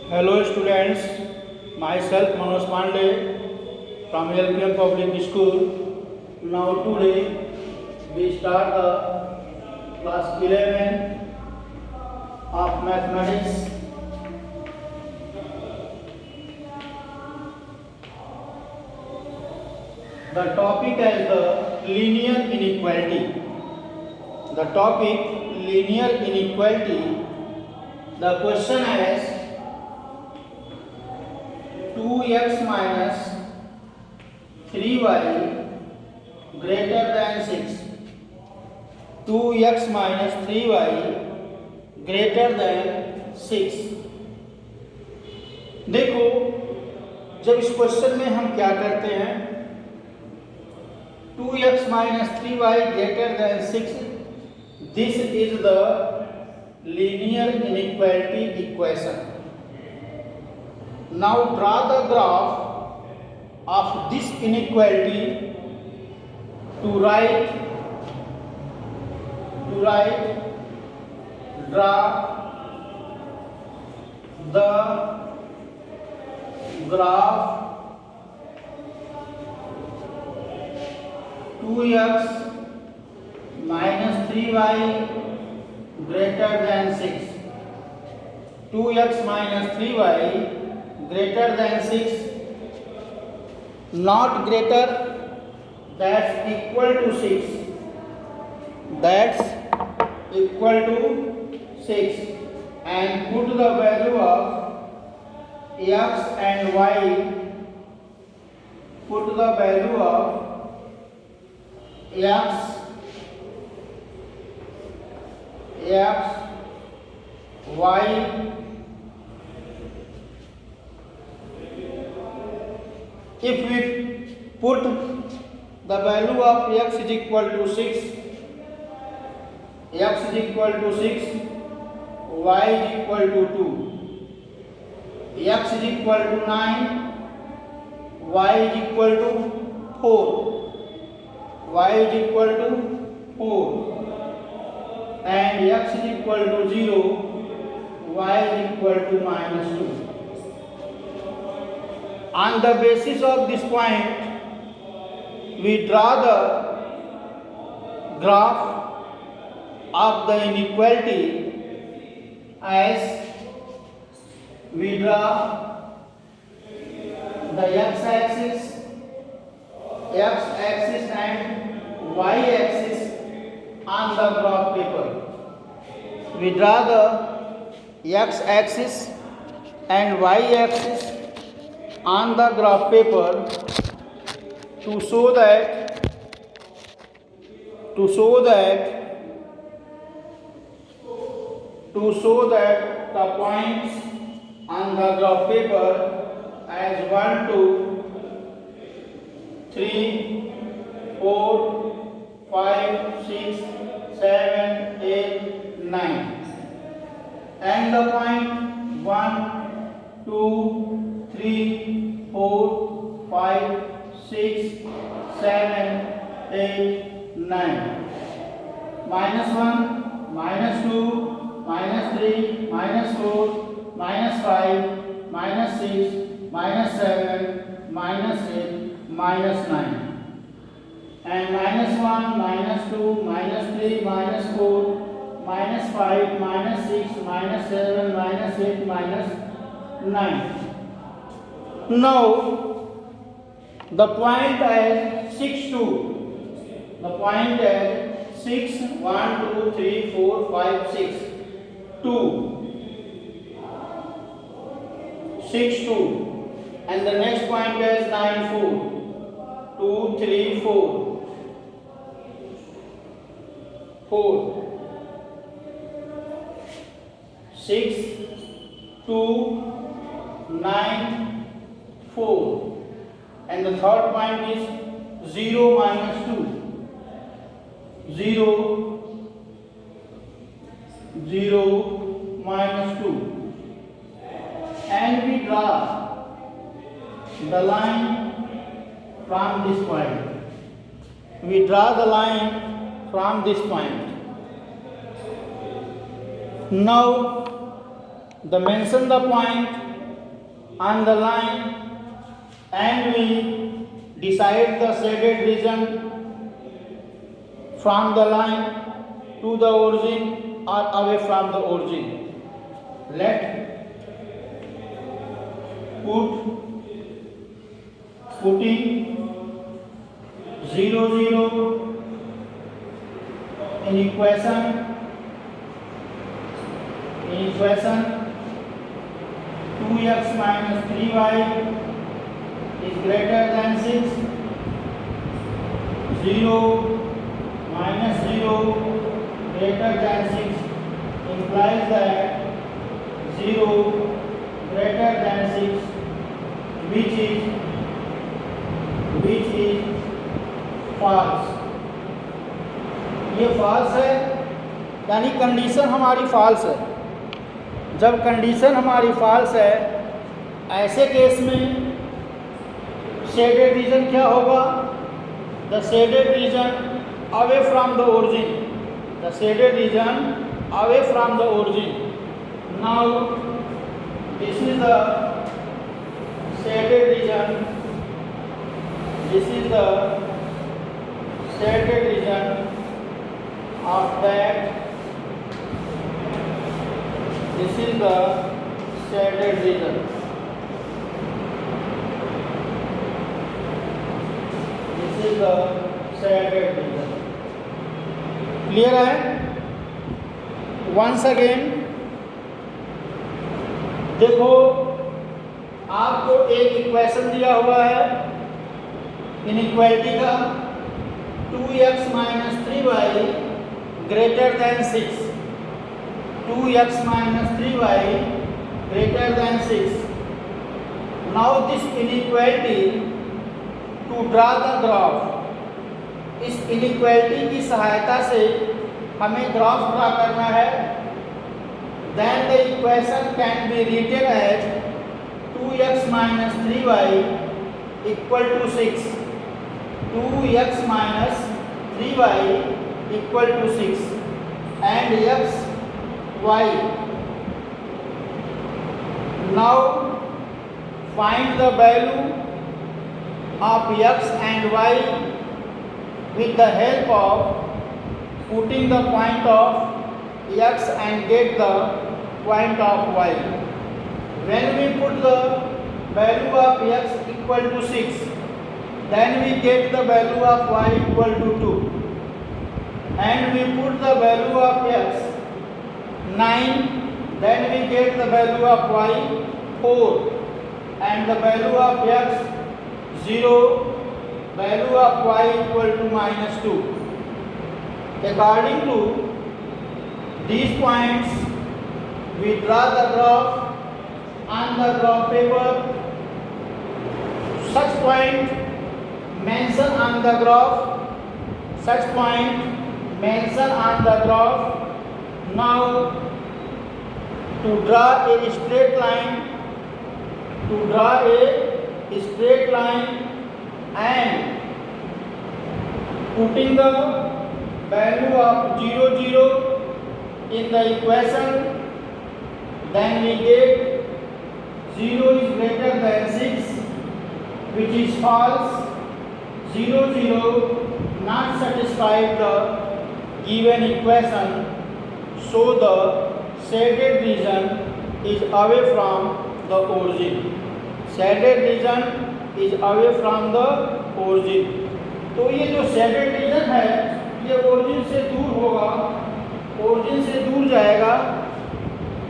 Hello students, myself Manoj Pandey from LPM Public School. Now today we start the class 11 of mathematics. The topic is the linear inequality. The topic linear inequality. The question is 2x minus 3y greater than 6. 2x minus 3y greater than 6. देखो, जब इस question में हम क्या करते हैं, 2x minus 3y greater than 6, this is the linear inequality equation. Now draw the graph of this inequality to write draw the graph 2x minus 3y greater than 6. 2x minus 3y greater than 6, not greater, that's equal to 6, that's equal to 6, and put the value of x and y, put the value of x, y. If we put the value of x is equal to 6, x is equal to 6, y is equal to 2, x is equal to 9, y is equal to 4, y is equal to 4, and x is equal to 0, y is equal to minus 2. On the basis of this point, we draw the graph of the inequality as we draw the x-axis and y-axis on the graph paper. We draw the x-axis and y-axis on the graph paper to show that the points on the graph paper as 1, 2, 3, 4, 5, 6, 7, 8, 9, and the point 1, 2, 3, 4, 5, 6, 7, 8, 9. Minus 1, minus 2, minus 3, minus 4, minus 5, minus 6, minus 7, minus 8, minus 9. And minus 1, minus 2, minus 3, minus 4, minus 5, minus 6, minus 7, minus 8, minus 9. Now, the point is 6, 2. The point is 6, 1, 2, 3, 4, 5, 6, 2. 6, 2. And the next point is 9, 4. 2, 3, 4. 4. 6, 2, 9, 4. And the third point is 0 minus 2. 0, 0 minus 2. And we draw the line from this point. We draw the line from this point. Now, mention the point on the line and we decide the shaded region from the line to the origin or away from the origin. Let putting 0 0 in equation 2x minus 3y is greater than 6, 0 minus 0 greater than 6 implies that 0 greater than 6, which is false. ये false है, यानी condition हमारी false है. जब condition हमारी false है, ऐसे case में shaded region क्या होगा? The shaded region away from the origin. The shaded region away from the origin. Now this is the shaded region. This is the shaded region of that. This is the shaded region. This is the shaded region. Clear है? Once again देखो, आपको एक equation दिया हुआ है inequality का 2x minus 3y greater than 6. 2x minus 3y greater than 6. Now this inequality, to draw the graph, इस inequality की सहायता से हमें ग्राफ ड्रा करना है. Then the equation can be written as 2x minus 3y equal to 6. 2x minus 3y equal to 6 and x, y. Now find the value of x and y with the help of putting the point of x and get the point of y. When we put the value of x equal to 6, then we get the value of y equal to 2. And we put the value of x 9, then we get the value of y 4. And the value of x 0, value of y equal to minus 2. According to these points, we draw the graph on the graph paper. Such point mention on the graph. Such point mention on the graph. Now to draw a straight line, and putting the value of 0 0 in the equation, then we get 0 is greater than 6, which is false. 0 0 not satisfied the given equation, so the shaded region is away from the origin. Shaded region is away from the origin. तो ये जो shaded region है, ये origin से दूर होगा, origin से दूर जाएगा.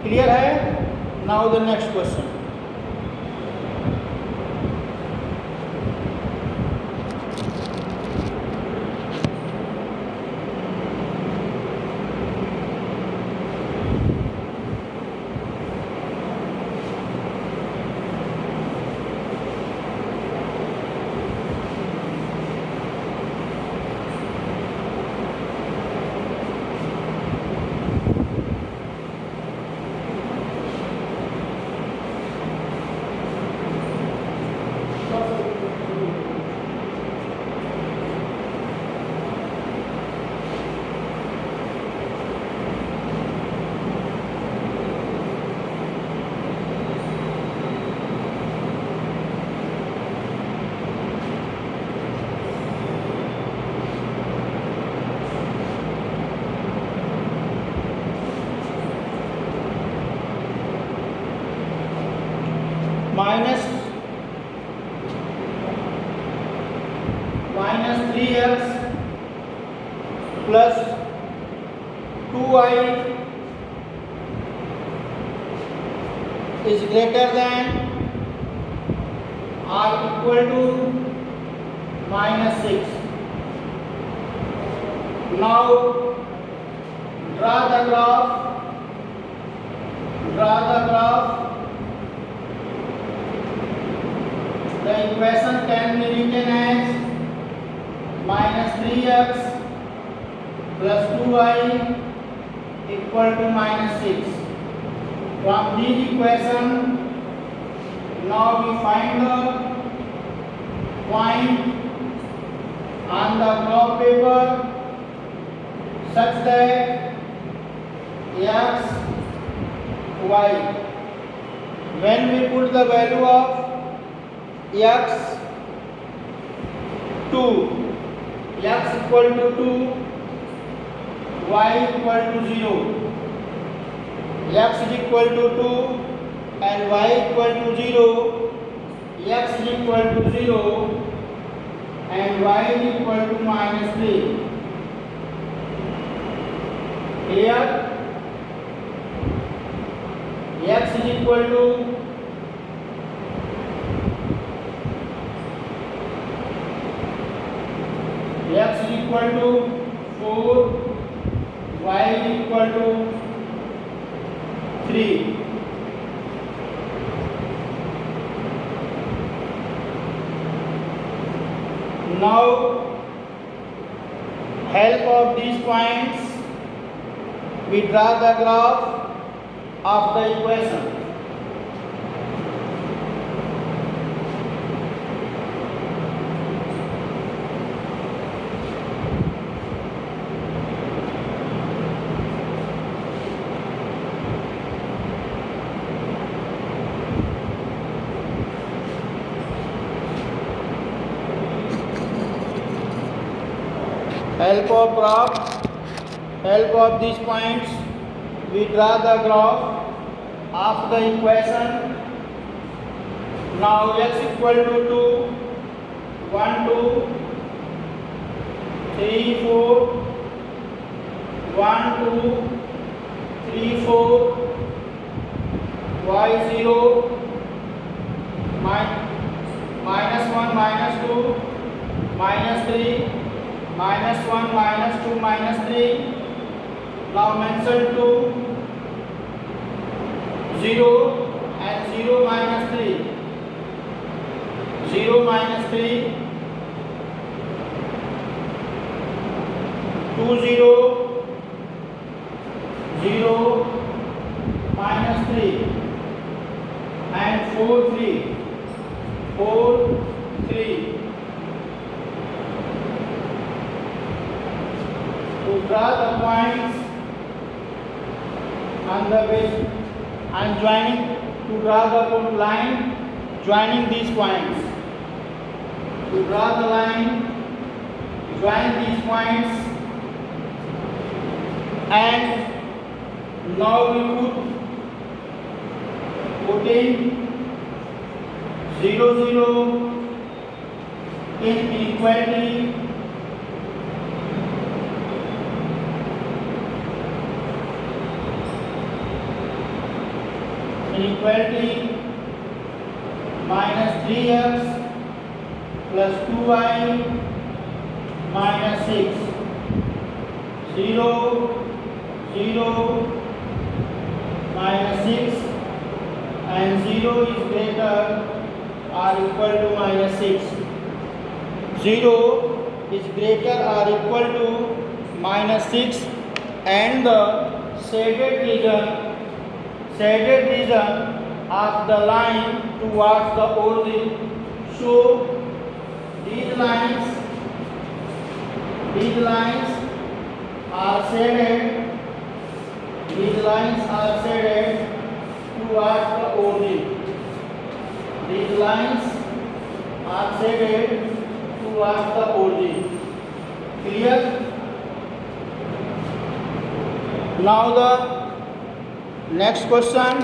क्लियर है? Now the next question. minus 3x plus 2y is greater than or equal to minus 6. Now draw the graph. The equation can be written as minus 3x plus 2y equal to minus 6. From this equation, now we find the point on the graph paper such that x, y. When we put the value of x 2, x equal to 2, y equal to 0. X is equal to 2 and y equal to 0. X is equal to 0 and y is equal to minus 3. Here x is equal to 4, y is equal to 3. Now help of these points we draw the graph of the equation. Help of these points we draw the graph of the equation. Now x equal to 2, 1, 2, 3, 4, 1, 2, 3, 4, y 0, minus 1, minus 2, minus 3, minus 1, minus 2, minus 3. Now mention 2, 0 and 0 minus 3. 0 minus 3, 2, 0, 0 minus 3 and 4, 3. 4, 3. To draw the points on the base, I am joining to draw the line joining these points. To draw the line, join these points, and now we putting 0, 0 in inequality. Inequality minus 3x plus 2y minus 6. 0, 0 minus 6 and 0 is greater or equal to minus 6. 0 is greater or equal to minus 6 and the shaded region of the line towards the origin. So these lines are shaded. These lines are shaded towards the origin. These lines are shaded towards the origin. Clear? Now the next question.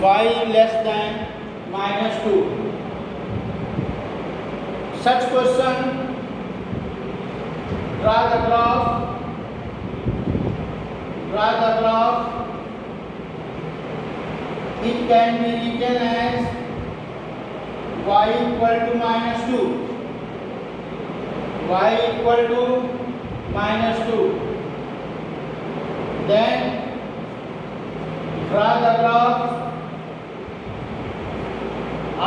y less than -2. Such question, draw the graph. It can be written as y equal to -2. Y equal to -2. Then draw the graph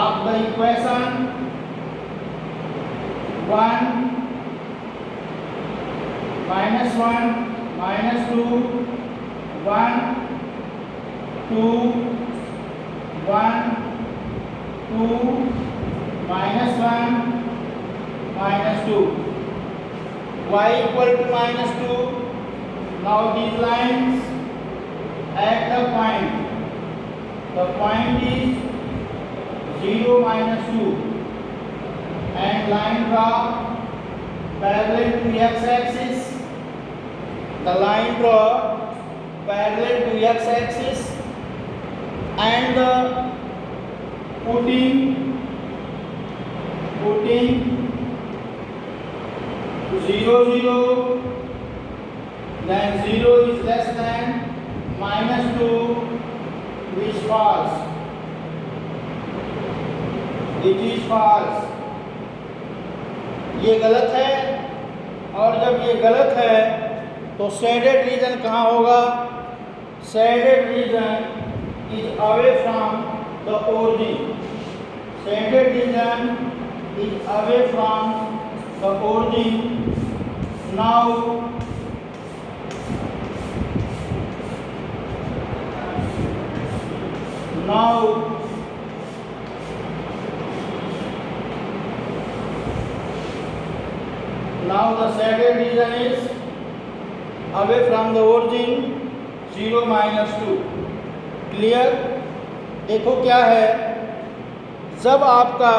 of the equation 1 -1 -2 1 2 1 2 -1 -2. Y equal to -2. Now these lines at the point. The point is 0 -2, and line draw parallel to x-axis. The line draw parallel to x-axis and putting 0 0, then 0 is less than -2, which false. It is false. ये गलत है, और जब ये गलत है तो shaded region कहाँ होगा? Shaded region is away from the origin. Shaded region is away from the origin. Now the shaded region is away from the origin 0 -2. Clear? देखो क्या है, जब आपका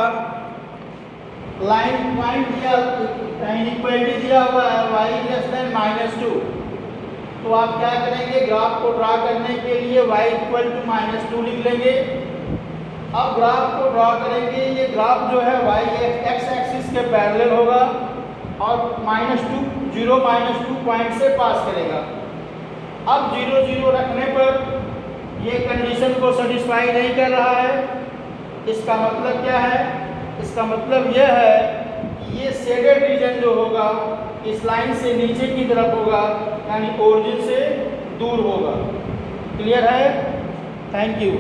लाइन पॉइंट दिया, इक्वलिटी दिया हुआ है y लेस देन -2, तो आप क्या करेंगे? ग्राफ को ड्रा करने के लिए y इक्वल टू -2 लिख लेंगे. अब ग्राफ को ड्रा करेंगे, ये ग्राफ जो है y एक्स एक्सिस के पैरेलल होगा और -2 पॉइंट से पास करेगा. अब 0 0 रखने पर ये कंडीशन को सेटिस्फाई नहीं कर रहा है. इसका मतलब क्या है? इसका मतलब यह है कि ये शेडेड रीजन जो होगा इस लाइन से नीचे की तरफ होगा, यानी ओरिजिन से दूर होगा. क्लियर है? Thank you.